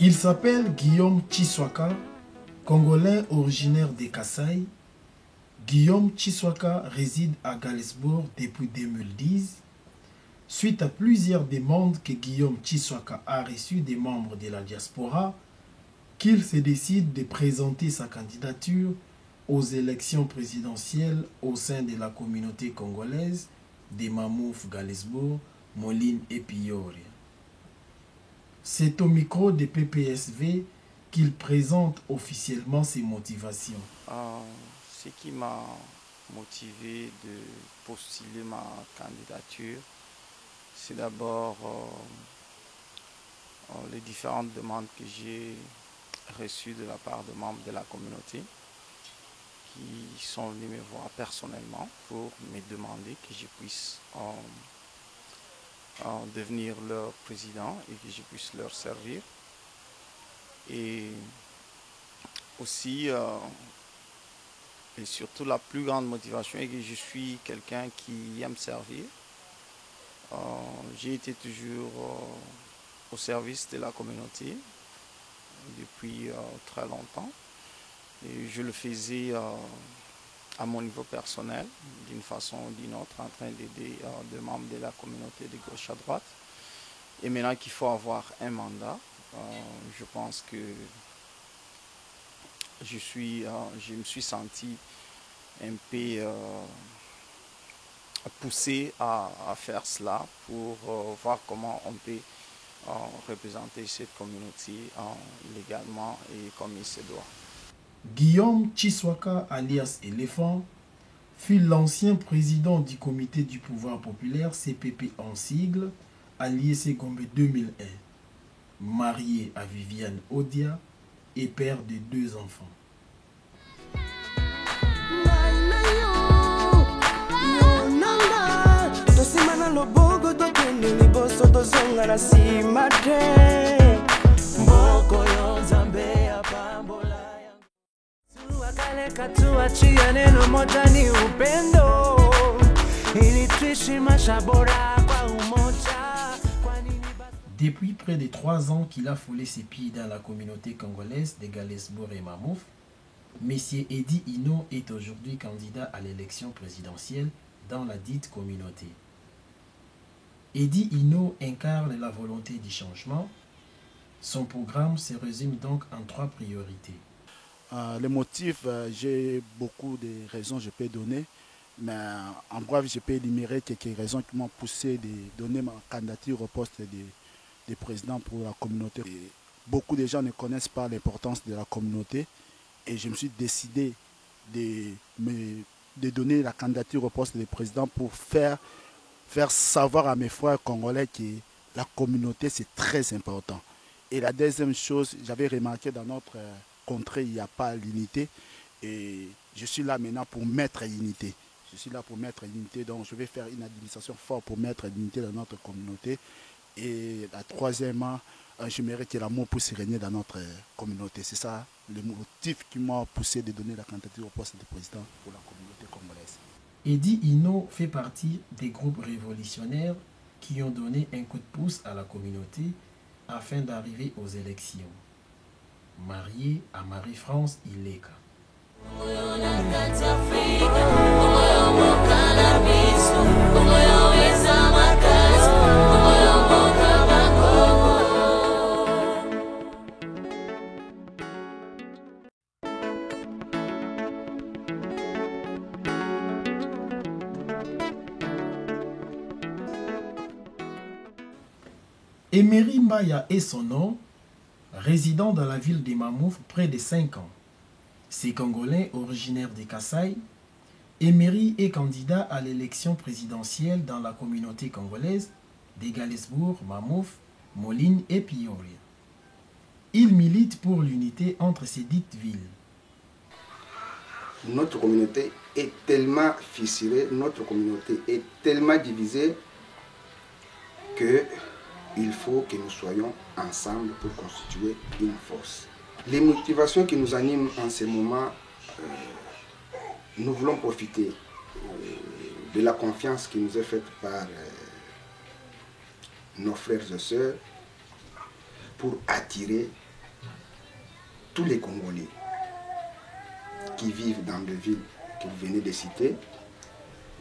Il s'appelle Guillaume Chiswaka, Congolais originaire des Kasaï. Guillaume Chiswaka réside à Galesbourg depuis 2010. Suite à plusieurs demandes que Guillaume Chiswaka a reçues des membres de la diaspora, qu'il se décide de présenter sa candidature aux élections présidentielles au sein de la communauté congolaise des Mamouf, Galesbourg, Moline et Piori. C'est au micro de PPSV qu'il présente officiellement ses motivations. Ce qui m'a motivé de postuler ma candidature, c'est d'abord les différentes demandes que j'ai reçues de la part de membres de la communauté qui sont venus me voir personnellement pour me demander que je puisse devenir leur président et que je puisse leur servir. Et aussi, et surtout la plus grande motivation est que je suis quelqu'un qui aime servir. J'ai été toujours au service de la communauté depuis très longtemps. Et je le faisais à mon niveau personnel, d'une façon ou d'une autre, en train d'aider des membres de la communauté de gauche à droite. Et maintenant qu'il faut avoir un mandat, je pense que je me suis senti un peu poussé à faire cela pour voir comment on peut représenter cette communauté légalement et comme il se doit. Guillaume Chiswaka, alias Éléphant, fut l'ancien président du comité du pouvoir populaire, CPP en sigle, à l'IEC-Gombe 2001, marié à Viviane Odia et père de 2 enfants. Depuis près de 3 ans qu'il a foulé ses pieds dans la communauté congolaise de Galesbourg et Mamouf, M. Eddy Ino est aujourd'hui candidat à l'élection présidentielle dans la dite communauté. Eddy Ino incarne la volonté du changement. Son programme se résume donc en 3 priorités. Les motifs, j'ai beaucoup de raisons je peux donner, mais en bref, je peux énumérer quelques raisons qui m'ont poussé de donner ma candidature au poste de président pour la communauté. Et beaucoup de gens ne connaissent pas l'importance de la communauté et je me suis décidé de donner la candidature au poste de président pour faire savoir à mes frères congolais que la communauté c'est très important. Et la deuxième chose, j'avais remarqué dans notre contrée, il n'y a pas l'unité et je suis là maintenant pour mettre l'unité. Je suis là pour mettre l'unité, donc je vais faire une administration forte pour mettre l'unité dans notre communauté. Et la troisièmement, j'aimerais que l'amour puisse régner dans notre communauté. C'est ça le motif qui m'a poussé de donner la candidature au poste de président pour la communauté congolaise. Eddy Ino fait partie des groupes révolutionnaires qui ont donné un coup de pouce à la communauté afin d'arriver aux élections. Marié à Marie-France Ileka. Emery Mbaya est son nom, résident dans la ville de Mamouf près de 5 ans. C'est Congolais originaire des Kasaï. Emery est candidat à l'élection présidentielle dans la communauté congolaise de Galesbourg, Mamouf, Moline et Piori. Il milite pour l'unité entre ces dites villes. Notre communauté est tellement fissurée, notre communauté est tellement divisée que il faut que nous soyons ensemble pour constituer une force. Les motivations qui nous animent en ce moment, nous voulons profiter de la confiance qui nous est faite par nos frères et sœurs pour attirer tous les Congolais qui vivent dans les villes que vous venez de citer,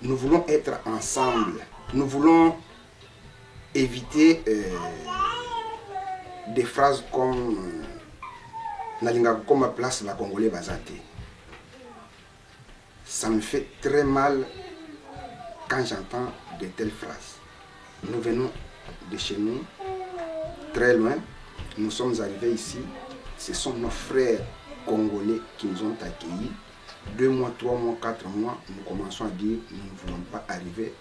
nous voulons être ensemble. Nous voulons éviter des phrases comme Nalinga comme place la Congolais Bazate. Ça me fait très mal quand j'entends de telles phrases. Nous venons de chez nous, très loin. Nous sommes arrivés ici. Ce sont nos frères congolais qui nous ont accueillis. 2 mois, 3 mois, 4 mois, nous commençons à dire nous ne voulons pas arriver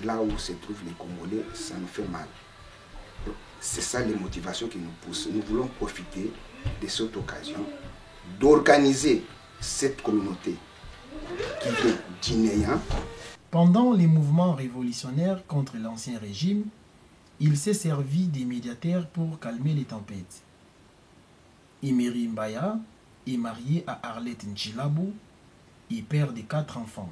là où se trouvent les Congolais, ça nous fait mal. C'est ça les motivations qui nous poussent. Nous voulons profiter de cette occasion d'organiser cette communauté qui vient d'Inéa. Pendant les mouvements révolutionnaires contre l'ancien régime, il s'est servi des médiateurs pour calmer les tempêtes. Emery Mbaya est marié à Arlette Nchilabou et père de 4 enfants.